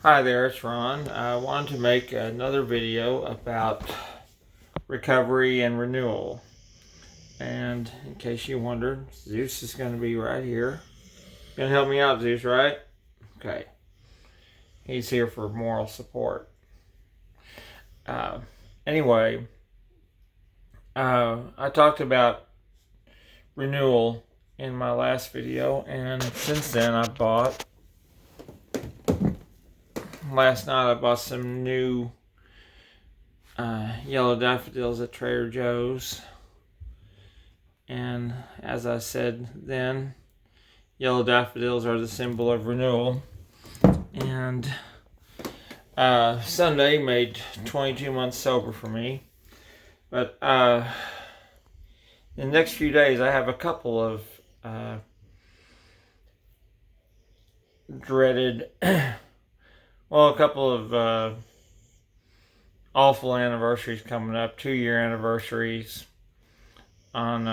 Hi there, it's Ron. I wanted to make another video about recovery and renewal. And in case you wondered, Zeus is going to be right here. Gonna help me out, Zeus, right? Okay. He's here for moral support. Uh, anyway, I talked about renewal in my last video, and since then last night I bought some new yellow daffodils at Trader Joe's. And as I said then, yellow daffodils are the symbol of renewal. And Sunday made 22 months sober for me. But in the next few days, I have a couple of dreaded, a couple of awful anniversaries coming up, 2-year anniversaries on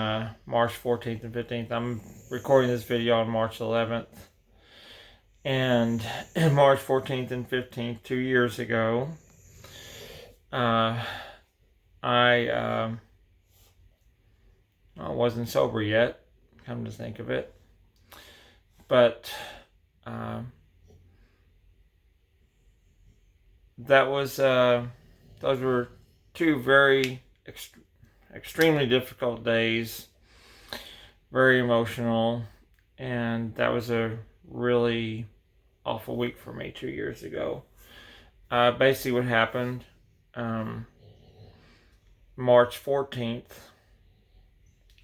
March 14th and 15th. I'm recording this video on March 11th. And March 14th and 15th, 2 years ago, I wasn't sober yet, come to think of it. But those were two very extremely difficult days, very emotional, and that was a really awful week for me 2 years ago. Basically what happened, March 14th,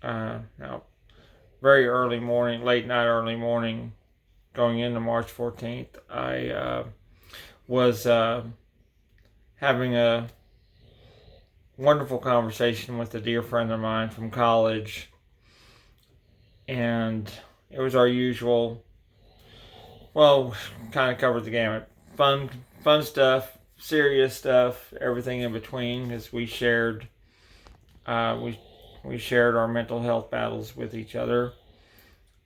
now very early morning, late night, early morning, going into March 14th, I was having a wonderful conversation with a dear friend of mine from college, and it was our usual, kind of covered the gamut. Fun stuff, serious stuff, everything in between, as we shared we shared our mental health battles with each other.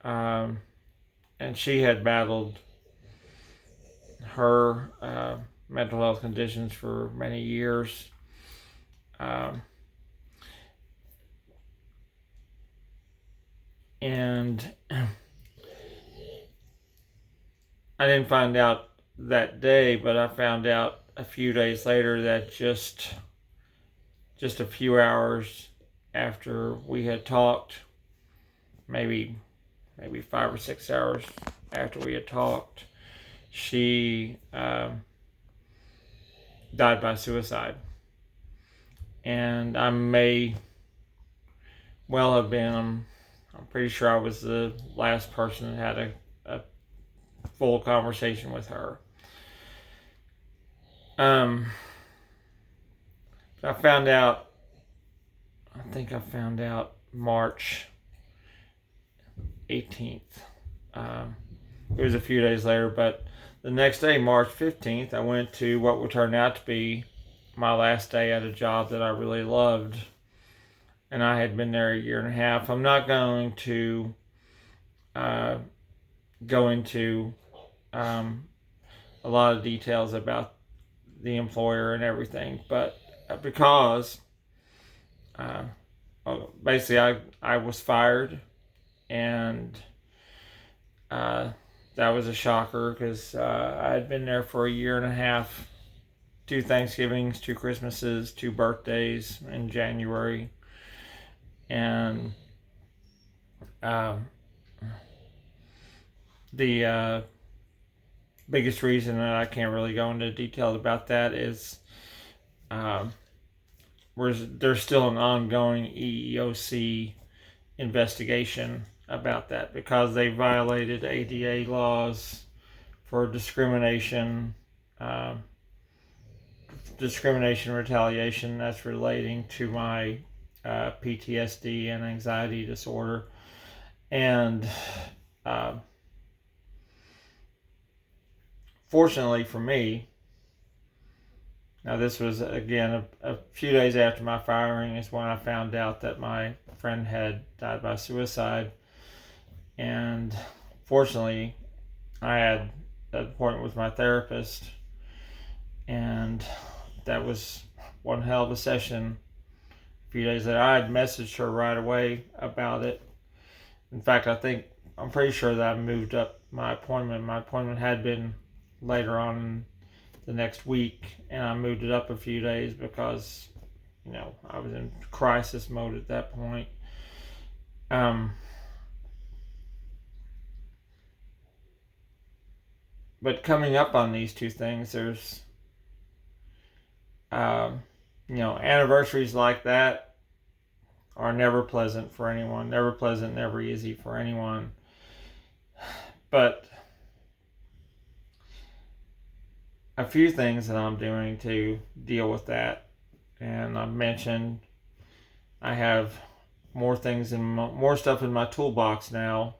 And she had battled her mental health conditions for many years. And I didn't find out that day, but I found out a few days later that just a few hours after we had talked, maybe 5 or 6 hours after we had talked, she died by suicide. And I may well have been, I'm pretty sure I was the last person that had a full conversation with her. I found out, March 18th. It was a few days later, but the next day, March 15th, I went to what would turn out to be my last day at a job that I really loved. And I had been there a year and a half. I'm not going to go into a lot of details about the employer and everything, but because basically I was fired, and that was a shocker because I had been there for a year and a half, 2 Thanksgivings, 2 Christmases, 2 birthdays in January, and the biggest reason that I can't really go into details about that is there's still an ongoing EEOC investigation about that, because they violated ADA laws for discrimination retaliation that's relating to my PTSD and anxiety disorder. And fortunately for me, now this was again a few days after my firing is when I found out that my friend had died by suicide. And fortunately, I had an appointment with my therapist and that was one hell of a session. A few days later, I had messaged her right away about it. In fact, I'm pretty sure that I moved up my appointment. My appointment had been later on the next week, and I moved it up a few days because, I was in crisis mode at that point. But coming up on these two things, there's, anniversaries like that are never pleasant for anyone. Never pleasant, never easy for anyone. But a few things that I'm doing to deal with that, and I've mentioned I have more stuff in my toolbox now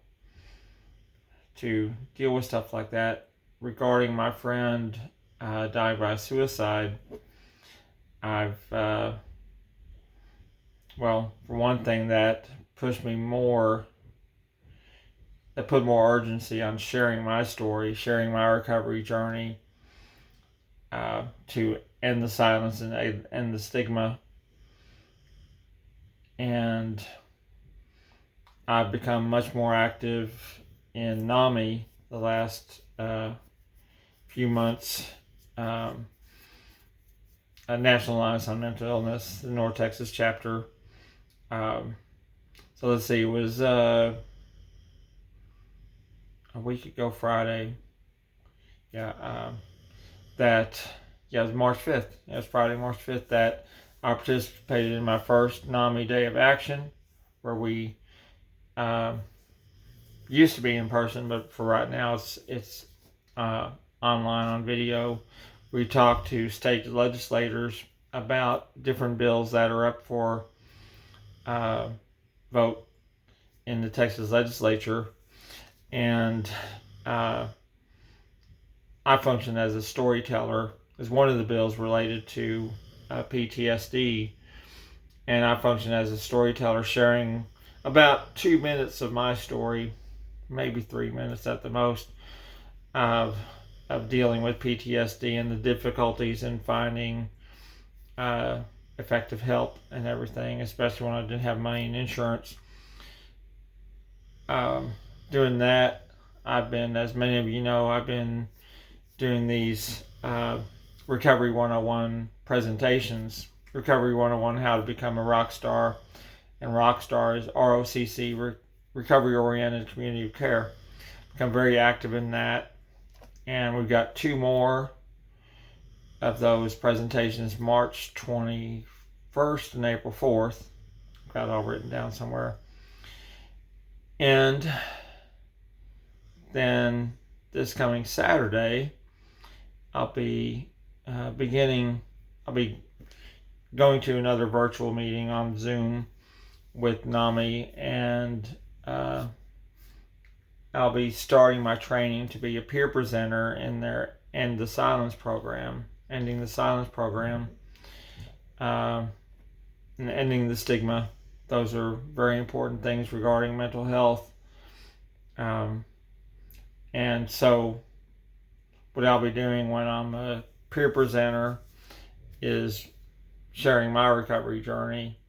to deal with stuff like that. Regarding my friend died by suicide, I've for one thing, that put more urgency on sharing my story, sharing my recovery journey, to end the silence and end the stigma. And I've become much more active in NAMI the last few months. National Alliance on Mental Illness, the North Texas chapter. So let's see, it was a week ago Friday. It was March 5th. It was Friday, March 5th, that I participated in my first NAMI Day of Action, where we used to be in person, but for right now it's online on video. We talked to state legislators about different bills that are up for vote in the Texas legislature, and I function as a storyteller, as one of the bills related to PTSD, and I function as a storyteller, sharing about 2 minutes of my story, maybe 3 minutes at the most, of dealing with PTSD and the difficulties in finding effective help and everything, especially when I didn't have money and insurance. Doing that, I've been, as many of you know, I've been doing these Recovery 101 presentations. Recovery 101, How to Become a Rock Star, and Rock Star is ROCC, Recovery Oriented Community of Care. Become very active in that, and we've got 2 more of those presentations, March 21st and April 4th. Got it all written down somewhere. And then this coming Saturday, I'll be going to another virtual meeting on Zoom with NAMI, and I'll be starting my training to be a peer presenter in their Ending the Silence program, and ending the stigma. Those are very important things regarding mental health. And so what I'll be doing when I'm a peer presenter is sharing my recovery journey,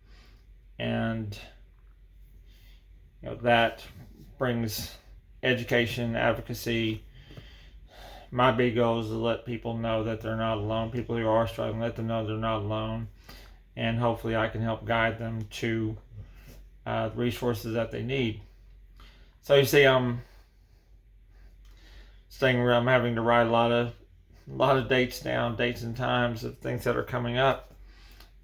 and that brings education, advocacy. My big goal is to let people know that they're not alone. People who are struggling, let them know they're not alone, and hopefully I can help guide them to the resources that they need. So you see, I'm having to write a lot of dates down, dates and times of things that are coming up.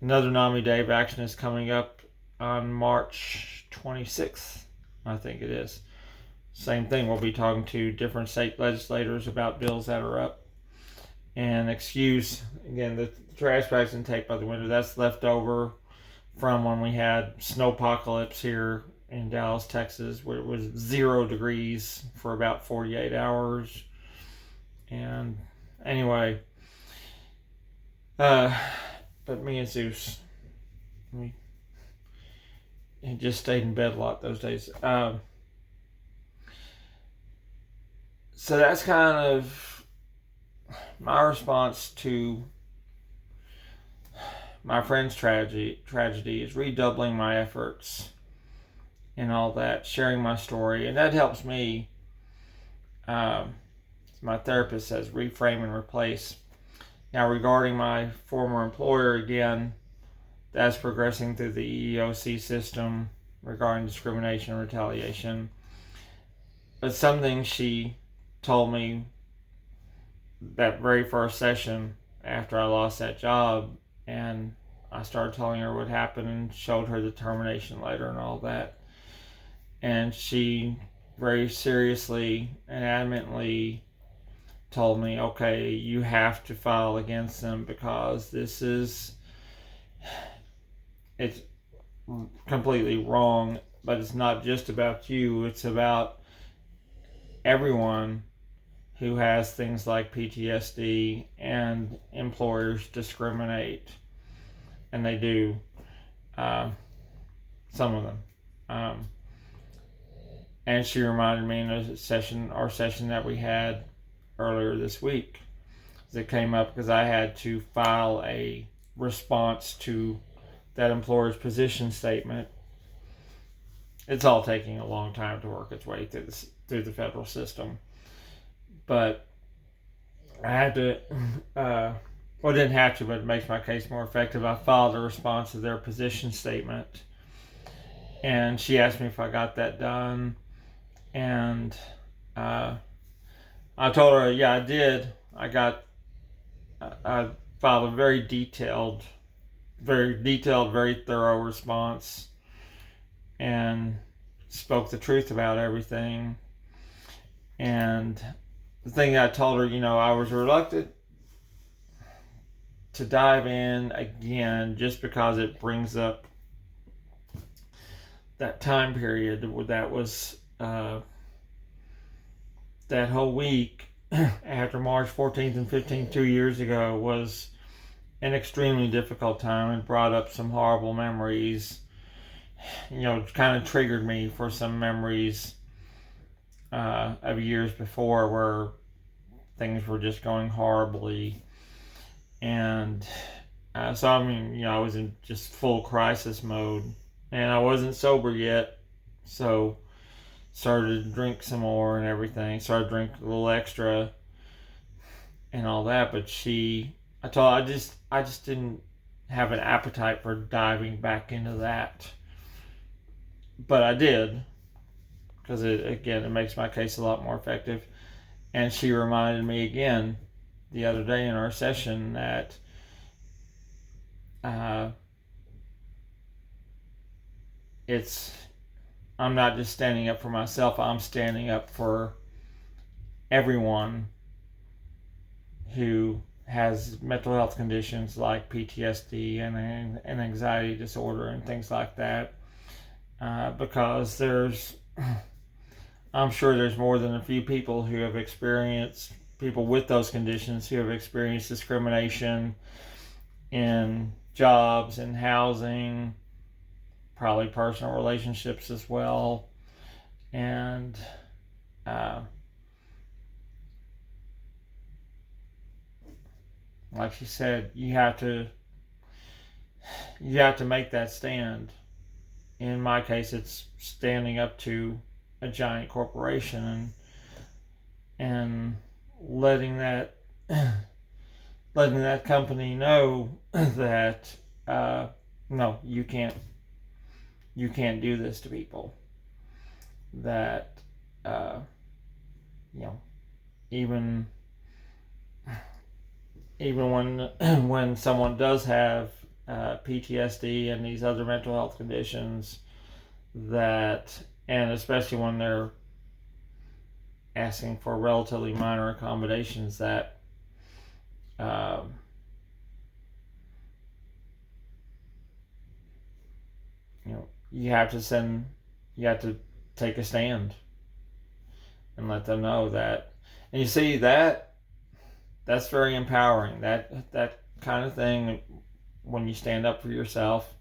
Another NAMI Day of Action is coming up on March 26th, I think it is. Same thing, we'll be talking to different state legislators about bills that are up. And excuse, again, the trash bags and tape by the window, that's left over from when we had snowpocalypse here in Dallas, Texas, where it was 0 degrees for about 48 hours. And anyway, but me and Zeus, we just stayed in bed a lot those days. So that's kind of my response to my friend's tragedy is redoubling my efforts and all that, sharing my story, and that helps me. My therapist says reframe and replace. Now, regarding my former employer, again, that's progressing through the EEOC system regarding discrimination and retaliation. But something she told me that very first session after I lost that job, and I started telling her what happened and showed her the termination letter and all that. And she very seriously and adamantly told me, okay, you have to file against them because it's completely wrong, but it's not just about you, it's about everyone who has things like PTSD, and employers discriminate, and they do, some of them. And she reminded me in our session that we had earlier this week, that came up because I had to file a response to that employer's position statement. It's all taking a long time to work its way through the federal system. But I had to, well, I didn't have to, but it makes my case more effective. I filed a response to their position statement, and she asked me if I got that done, and I told her, yeah, I did. I filed a very detailed, very thorough response, and spoke the truth about everything. And the thing I told her, I was reluctant to dive in again just because it brings up that time period that was that whole week after March 14th and 15th 2 years ago was an extremely difficult time and brought up some horrible memories. Kind of triggered me for some memories of years before where things were just going horribly. And so, I was in just full crisis mode. And I wasn't sober yet. So, started to drink some more and everything. Started to drink a little extra and all that. But I just didn't have an appetite for diving back into that. But I did. Because it makes my case a lot more effective. And she reminded me again the other day in our session that I'm not just standing up for myself, I'm standing up for everyone who has mental health conditions like PTSD and anxiety disorder and things like that, because I'm sure there's more than a few people with those conditions who have experienced discrimination in jobs and housing, probably personal relationships as well. And like she said, you have to make that stand. In my case, it's standing up to a giant corporation and letting that company know that no, you can't do this to people. That even when someone does have PTSD and these other mental health conditions, and especially when they're asking for relatively minor accommodations, that you have to take a stand and let them know that. And you see that's very empowering. That kind of thing, when you stand up for yourself,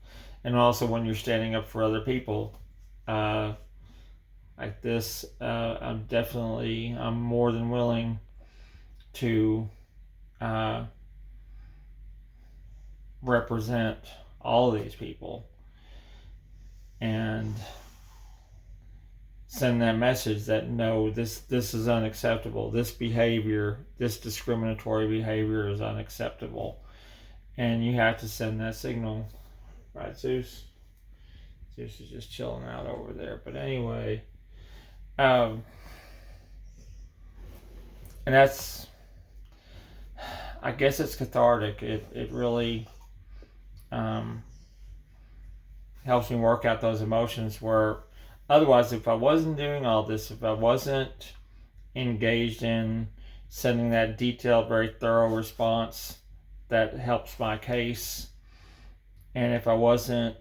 and also when you're standing up for other people, like this, I'm more than willing to uh, represent all of these people and send that message that no, this is unacceptable. This behavior, this discriminatory behavior is unacceptable. And you have to send that signal. Right, Zeus? Zeus is just chilling out over there. But anyway, and that's, I guess it's cathartic. It really helps me work out those emotions where otherwise, if I wasn't doing all this, if I wasn't engaged in sending that detailed, very thorough response that helps my case, and if I wasn't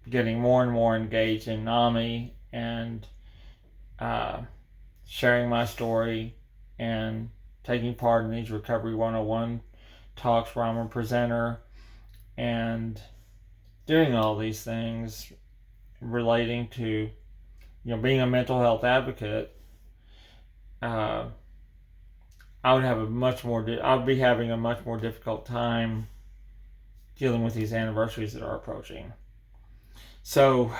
getting more and more engaged in NAMI and sharing my story and taking part in these Recovery 101 talks where I'm a presenter and doing all these things relating to being a mental health advocate, I would have I'd be having a much more difficult time dealing with these anniversaries that are approaching. So,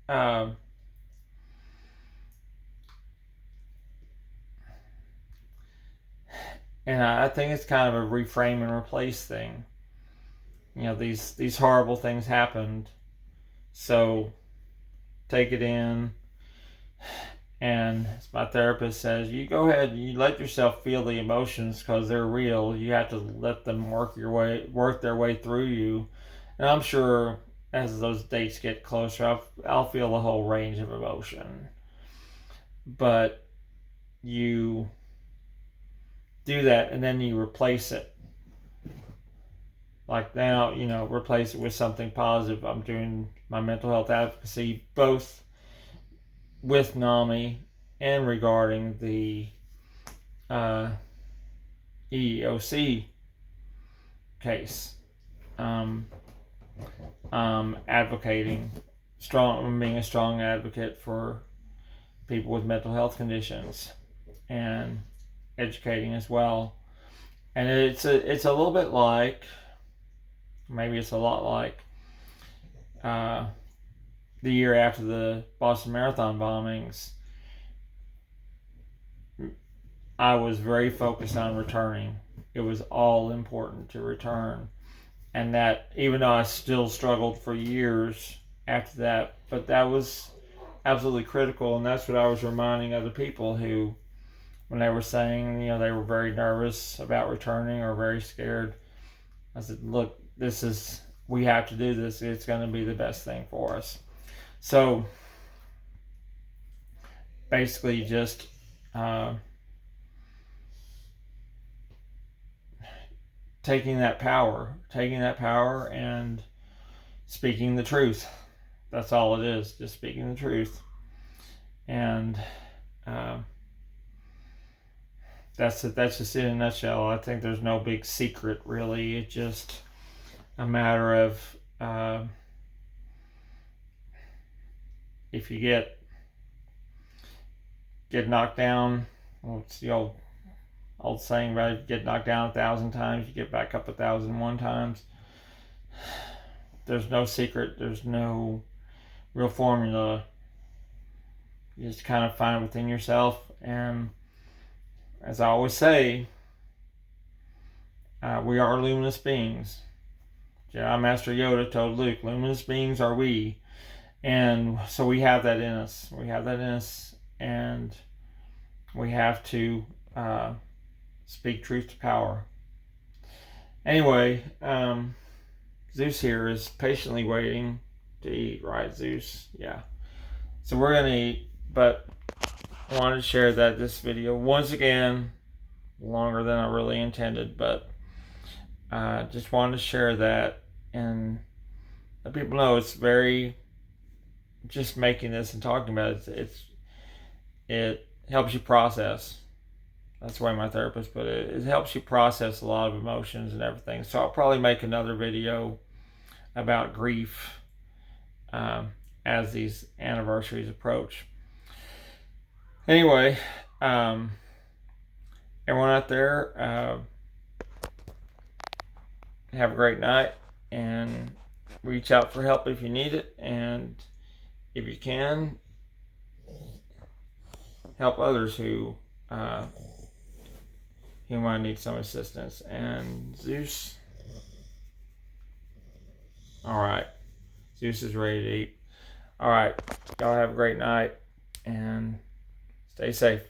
and I think it's kind of a reframe and replace thing. These horrible things happened, so take it in. And as my therapist says, you go ahead and you let yourself feel the emotions because they're real. You have to let them work their way through you. And I'm sure as those dates get closer, I'll feel the whole range of emotion. But you do that and then you replace it. Like now, replace it with something positive. I'm doing my mental health advocacy both with NAMI and regarding the EEOC case. Advocating being a strong advocate for people with mental health conditions and educating as well. And it's a little bit like, maybe it's a lot like the year after the Boston Marathon bombings. I was very focused on returning. It was all important to return. And that, even though I still struggled for years after that, but that was absolutely critical. And that's what I was reminding other people who, when they were saying, they were very nervous about returning or very scared, I said, look, we have to do this. It's going to be the best thing for us. So basically just taking that power and speaking the truth. That's all it is, just speaking the truth. And that's just in a nutshell. I think there's no big secret, really. It's just a matter of if you get knocked down, well, it's the old saying about if you get knocked down 1,000 times, you get back up 1,001 times. There's no secret. There's no real formula. You just kind of find it within yourself. And as I always say, we are luminous beings. Jedi Master Yoda told Luke, luminous beings are we. And so we have that in us. And we have to speak truth to power. Anyway, Zeus here is patiently waiting to eat, right, Zeus? Yeah. So we're going to eat, but I wanted to share that this video, once again, longer than I really intended, but just wanted to share that and let people know it's very, just making this and talking about it, it helps you process. That's the way my therapist put it. It helps you process a lot of emotions and everything. So I'll probably make another video about grief as these anniversaries approach. Anyway, Everyone out there, have a great night, and reach out for help if you need it, and if you can, help others who might need some assistance. And Zeus, all right, Zeus is ready to eat. All right, y'all have a great night and stay safe.